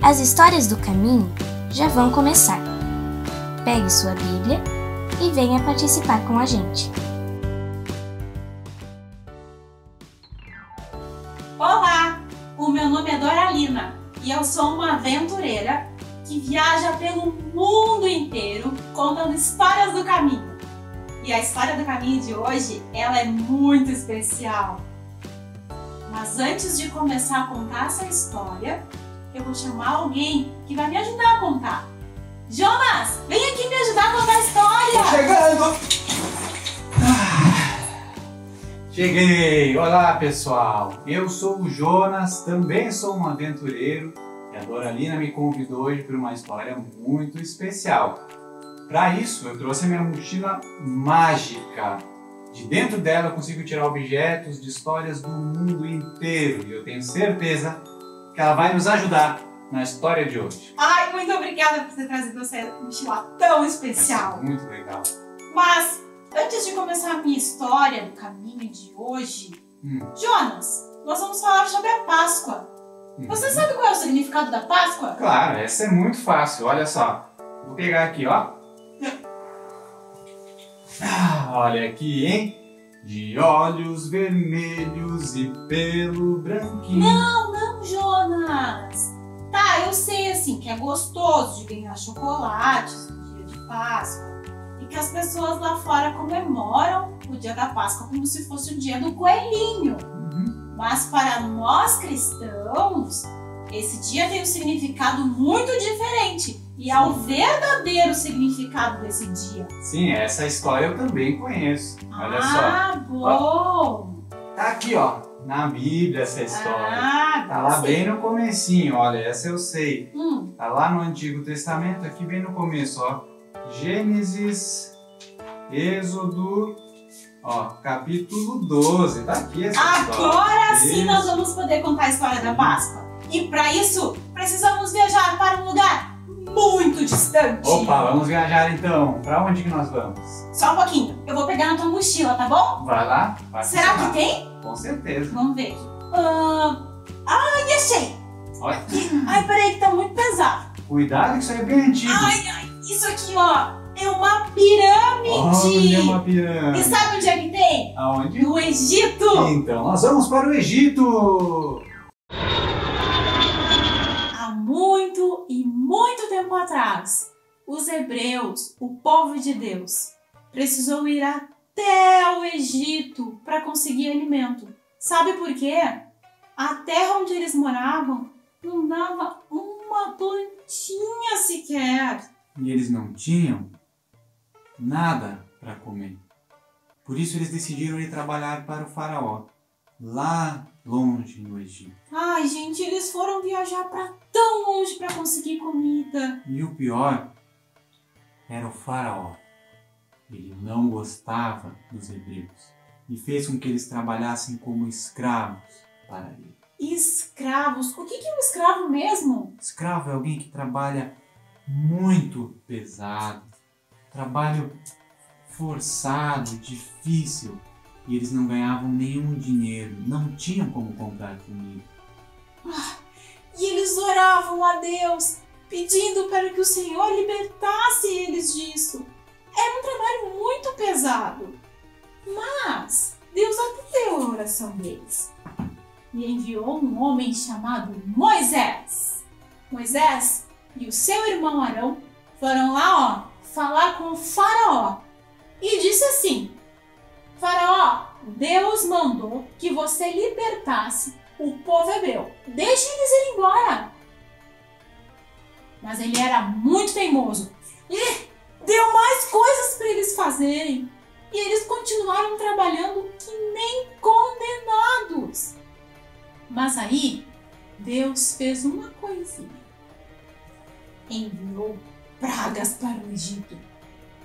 As histórias do caminho já vão começar. Pegue sua Bíblia e venha participar com a gente. Olá, o meu nome é Doralina e eu sou uma aventureira que viaja pelo mundo inteiro contando histórias do caminho. E a história do caminho de hoje, ela é muito especial. Mas antes de começar a contar essa história, eu vou chamar alguém que vai me ajudar a contar. Jonas, vem aqui me ajudar a contar a história! Tô chegando! Cheguei! Olá, pessoal! Eu sou o Jonas, também sou um aventureiro e a Doralina me convidou hoje para uma história muito especial. Para isso, eu trouxe a minha mochila mágica. De dentro dela eu consigo tirar objetos de histórias do mundo inteiro e eu tenho certeza que ela vai nos ajudar na história de hoje. Ai, muito obrigada por ter trazido essa mochila tão especial. Muito legal. Mas, antes de começar a minha história do caminho de hoje, Jonas, nós vamos falar sobre a Páscoa. Você sabe qual é o significado da Páscoa? Claro, essa é muito fácil. Olha só. Vou pegar aqui, ó. Olha aqui, hein? De olhos vermelhos e pelo branquinho. Não, Jonas! Tá, eu sei assim que é gostoso de ganhar chocolates no dia de Páscoa e que as pessoas lá fora comemoram o dia da Páscoa como se fosse o dia do coelhinho. Mas para nós cristãos, esse dia tem um significado muito diferente e é o verdadeiro significado desse dia. Sim, essa história eu também conheço. Olha só. Ah, bom! Tá aqui, ó, na Bíblia essa história. Tá lá sei. bem no comecinho, olha, essa eu sei. Tá lá no Antigo Testamento, aqui bem no começo, ó. Gênesis, Êxodo, ó, capítulo 12. Tá aqui essa história. Agora sim Isso. nós vamos poder contar a história da Páscoa. E para isso, precisamos viajar para um lugar muito distante. Opa, vamos viajar então. Pra onde que nós vamos? Só um pouquinho. Eu vou pegar na tua mochila, tá bom? Vai lá. Vai Será funcionar. que tem? Com certeza. Vamos ver aqui. Ai, achei! Olha. Ai, peraí que tá muito pesado. Cuidado que isso aí é bem antigo. Ai, isso aqui, ó, é uma pirâmide. Olha uma pirâmide. E sabe onde é que tem? Aonde? No Egito. Então, nós vamos para o Egito. Há muito e muito tempo atrás, os hebreus, o povo de Deus, precisou ir até o Egito para conseguir alimento. Sabe por quê? A terra onde eles moravam não dava uma plantinha sequer. E eles não tinham nada para comer. Por isso eles decidiram ir trabalhar para o faraó, lá longe no Egito. Ai, gente, eles foram viajar para tão longe para conseguir comida. E o pior era o faraó. Ele não gostava dos hebreus e fez com que eles trabalhassem como escravos para ele. Escravos? O que é um escravo mesmo? Escravo é alguém que trabalha muito pesado, trabalho forçado, difícil, e eles não ganhavam nenhum dinheiro, não tinham como comprar comida. E eles oravam a Deus, pedindo para que o Senhor libertasse eles disso. Era um trabalho muito pesado. Mas Deus atendeu a oração deles e enviou um homem chamado Moisés. Moisés e o seu irmão Arão foram lá, ó, falar com o faraó e disse assim: Faraó, Deus mandou que você libertasse o povo hebreu. Deixe eles irem embora. Mas ele era muito teimoso e deu mais coisas para eles fazerem. E eles continuaram trabalhando que nem condenados. Mas aí, Deus fez uma coisinha. Enviou pragas para o Egito.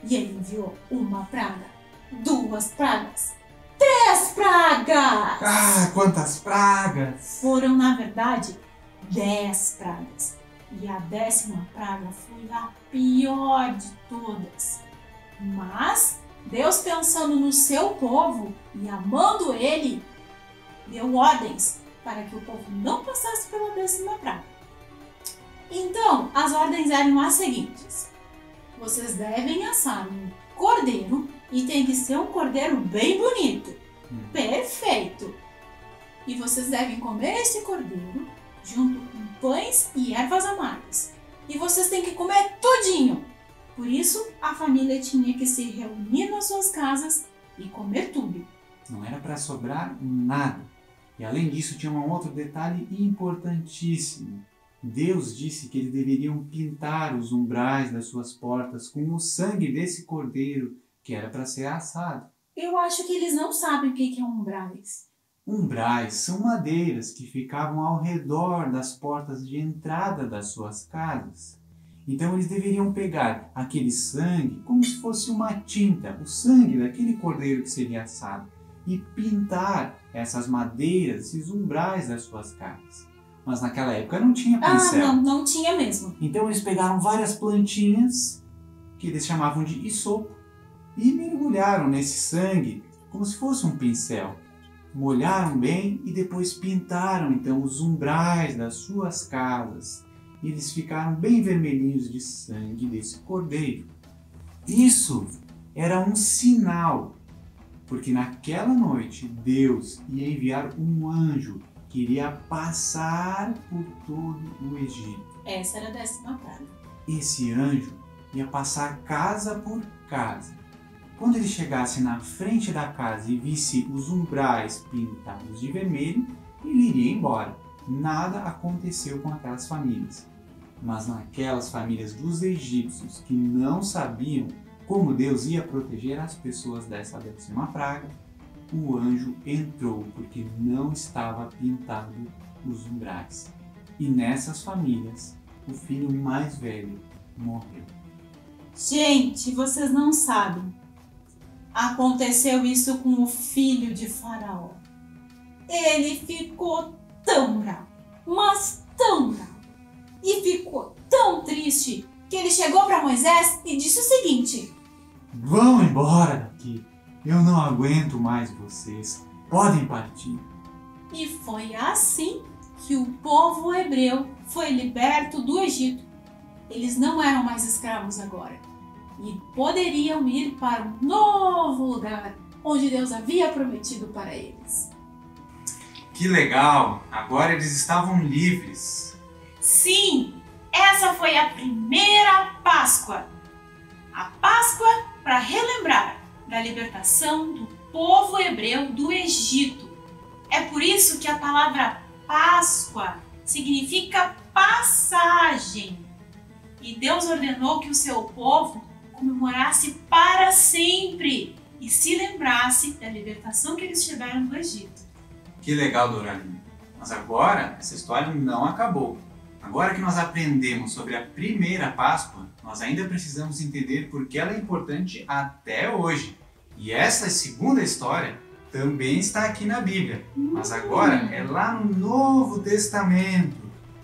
E ele enviou uma praga, 2 pragas, 3 pragas! Ah, quantas pragas! Foram, na verdade, 10 pragas. E a 10ª praga foi a pior de todas. Mas Deus, pensando no seu povo e amando ele, deu ordens para que o povo não passasse pela 10ª praga. Então, as ordens eram as seguintes. Vocês devem assar um cordeiro e tem que ser um cordeiro bem bonito. Perfeito! E vocês devem comer esse cordeiro junto com pães e ervas amargas. E vocês têm que comer tudinho. Por isso, a família tinha que se reunir nas suas casas e comer tudo. Não era para sobrar nada. E além disso, tinha um outro detalhe importantíssimo. Deus disse que eles deveriam pintar os umbrais das suas portas com o sangue desse cordeiro que era para ser assado. Eu acho que eles não sabem o que é umbrais. Umbrais são madeiras que ficavam ao redor das portas de entrada das suas casas. Então eles deveriam pegar aquele sangue como se fosse uma tinta, o sangue daquele cordeiro que seria assado, e pintar essas madeiras, esses umbrais das suas casas. Mas naquela época não tinha pincel. Não tinha mesmo. Então eles pegaram várias plantinhas, que eles chamavam de isopo, e mergulharam nesse sangue como se fosse um pincel. Molharam bem e depois pintaram então os umbrais das suas casas. E eles ficaram bem vermelhinhos de sangue desse cordeiro. Isso era um sinal, porque naquela noite Deus ia enviar um anjo que iria passar por todo o Egito. Essa era a 10ª praga. Esse anjo ia passar casa por casa. Quando ele chegasse na frente da casa e visse os umbrais pintados de vermelho, ele iria embora. Nada aconteceu com aquelas famílias. Mas naquelas famílias dos egípcios que não sabiam como Deus ia proteger as pessoas dessa 10ª praga, o anjo entrou porque não estava pintado os umbrais. E nessas famílias, o filho mais velho morreu. Gente, vocês não sabem. Aconteceu isso com o filho de Faraó. Ele ficou tão bravo, mas tão bravo. E ficou tão triste que ele chegou para Moisés e disse o seguinte: Vão embora daqui. Eu não aguento mais vocês. Podem partir. E foi assim que o povo hebreu foi liberto do Egito. Eles não eram mais escravos agora e poderiam ir para um novo lugar onde Deus havia prometido para eles. Que legal! Agora eles estavam livres. Sim, essa foi a primeira Páscoa. A Páscoa para relembrar da libertação do povo hebreu do Egito. É por isso que a palavra Páscoa significa passagem. E Deus ordenou que o seu povo comemorasse para sempre e se lembrasse da libertação que eles tiveram do Egito. Que legal, Doralinha. Mas agora essa história não acabou. Agora que nós aprendemos sobre a primeira Páscoa, nós ainda precisamos entender por que ela é importante até hoje. E essa segunda história também está aqui na Bíblia, mas agora é lá no Novo Testamento.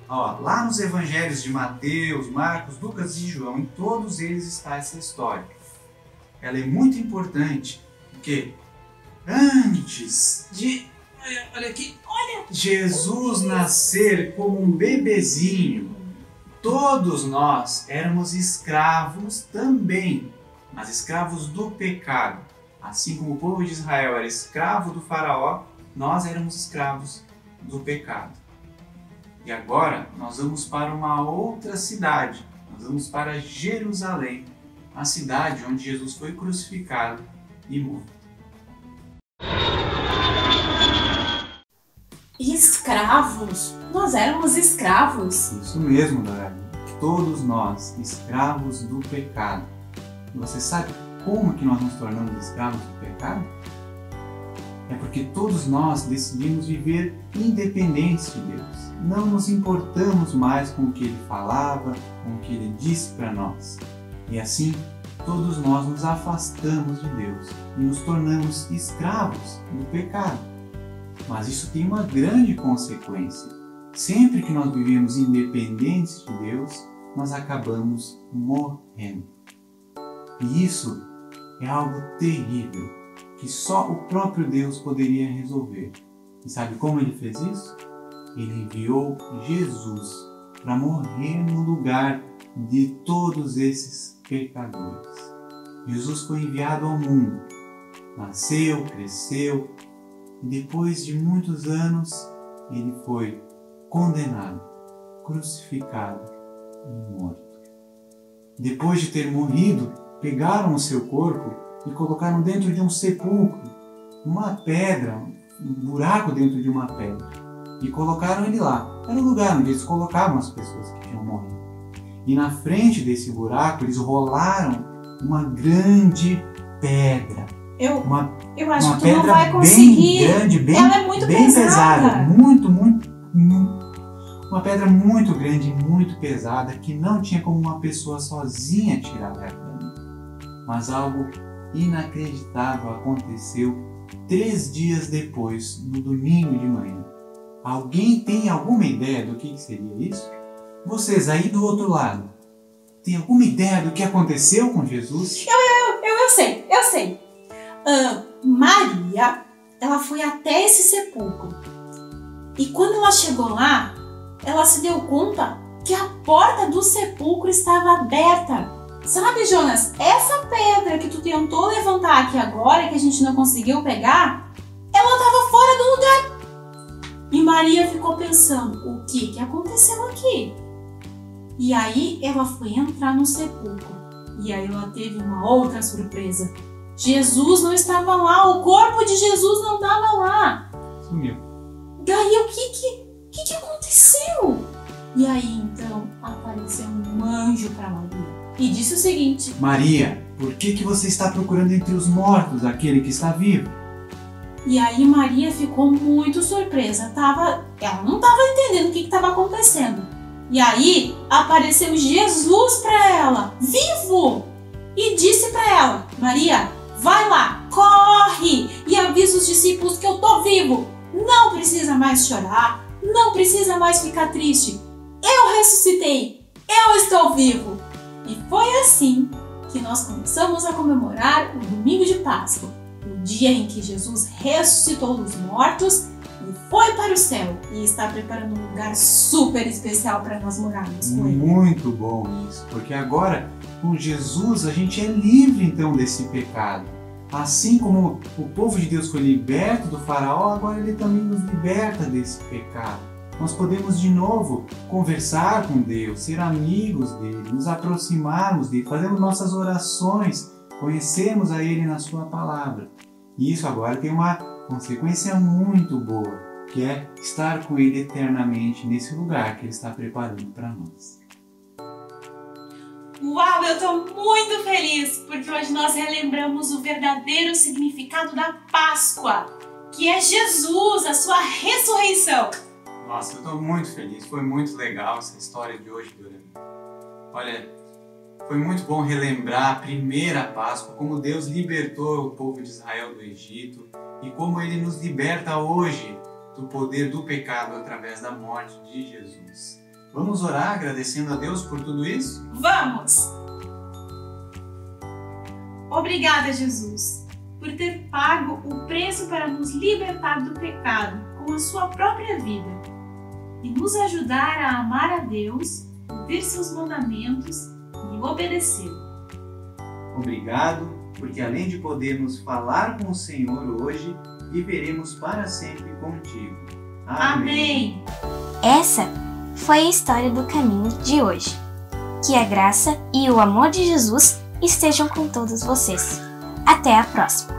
Ó, lá nos evangelhos de Mateus, Marcos, Lucas e João, em todos eles está essa história. Ela é muito importante, porque antes de olha aqui, Jesus nascer como um bebezinho, todos nós éramos escravos também, mas escravos do pecado. Assim como o povo de Israel era escravo do faraó, nós éramos escravos do pecado. E agora nós vamos para uma outra cidade, nós vamos para Jerusalém, a cidade onde Jesus foi crucificado e morto. Escravos? Nós éramos escravos? Isso mesmo, Doralinha. Todos nós, escravos do pecado. E você sabe como que nós nos tornamos escravos do pecado? É porque todos nós decidimos viver independentes de Deus. Não nos importamos mais com o que Ele falava, com o que Ele disse para nós. E assim, todos nós nos afastamos de Deus e nos tornamos escravos do pecado. Mas isso tem uma grande consequência. Sempre que nós vivemos independentes de Deus, nós acabamos morrendo. E isso é algo terrível, que só o próprio Deus poderia resolver. E sabe como Ele fez isso? Ele enviou Jesus para morrer no lugar de todos esses pecadores. Jesus foi enviado ao mundo, nasceu, cresceu e depois de muitos anos ele foi condenado, crucificado e morto. Depois de ter morrido, pegaram o seu corpo e colocaram dentro de um sepulcro, uma pedra, um buraco dentro de uma pedra, e colocaram ele lá. Era o lugar onde eles colocavam as pessoas que tinham morrido. E na frente desse buraco eles rolaram uma grande pedra. Eu acho Uma que tu não pedra vai conseguir. bem grande, Ela é muito bem pesada. Muito. Uma pedra muito grande, muito pesada, que não tinha como uma pessoa sozinha tirar dali. Mas algo inacreditável aconteceu 3 dias depois, no domingo de manhã. Alguém tem alguma ideia do que seria isso? Vocês aí do outro lado, tem alguma ideia do que aconteceu com Jesus? Eu sei. Maria, ela foi até esse sepulcro. E quando ela chegou lá, ela se deu conta que a porta do sepulcro estava aberta. Sabe, Jonas, essa pedra que tu tentou levantar aqui agora e que a gente não conseguiu pegar, ela estava fora do lugar. E Maria ficou pensando, o que aconteceu aqui? E aí ela foi entrar no sepulcro. E aí ela teve uma outra surpresa. Jesus não estava lá, o corpo de Jesus não estava lá. Sumiu. Daí o que aconteceu? E aí então apareceu um anjo para Maria e disse o seguinte: Maria, por que você está procurando entre os mortos aquele que está vivo? E aí Maria ficou muito surpresa. Ela não estava entendendo o que estava acontecendo. E aí apareceu Jesus para ela, vivo, e disse para ela: Maria, vai lá, corre e avisa os discípulos que eu tô vivo. Não precisa mais chorar, não precisa mais ficar triste. Eu ressuscitei, eu estou vivo. E foi assim que nós começamos a comemorar o domingo de Páscoa, o dia em que Jesus ressuscitou dos mortos e foi para o céu e está preparando um lugar super especial para nós morarmos com Ele. Muito bom isso, porque agora com Jesus a gente é livre então desse pecado. Assim como o povo de Deus foi liberto do faraó, agora ele também nos liberta desse pecado. Nós podemos de novo conversar com Deus, ser amigos dele, nos aproximarmos dele, fazermos nossas orações, conhecermos a ele na sua palavra. E isso agora tem uma consequência muito boa, que é estar com ele eternamente nesse lugar que ele está preparando para nós. Uau, eu estou muito feliz porque hoje nós relembramos o verdadeiro significado da Páscoa, que é Jesus, a sua ressurreição. Nossa, eu estou muito feliz, foi muito legal essa história de hoje, Dorani. Olha, foi muito bom relembrar a primeira Páscoa, como Deus libertou o povo de Israel do Egito e como Ele nos liberta hoje do poder do pecado através da morte de Jesus. Vamos orar agradecendo a Deus por tudo isso? Vamos! Obrigada, Jesus, por ter pago o preço para nos libertar do pecado com a sua própria vida e nos ajudar a amar a Deus, ouvir seus mandamentos e obedecer. Obrigado, porque além de podermos falar com o Senhor hoje, viveremos para sempre contigo. Amém! Essa foi a história do caminho de hoje. Que a graça e o amor de Jesus estejam com todos vocês. Até a próxima!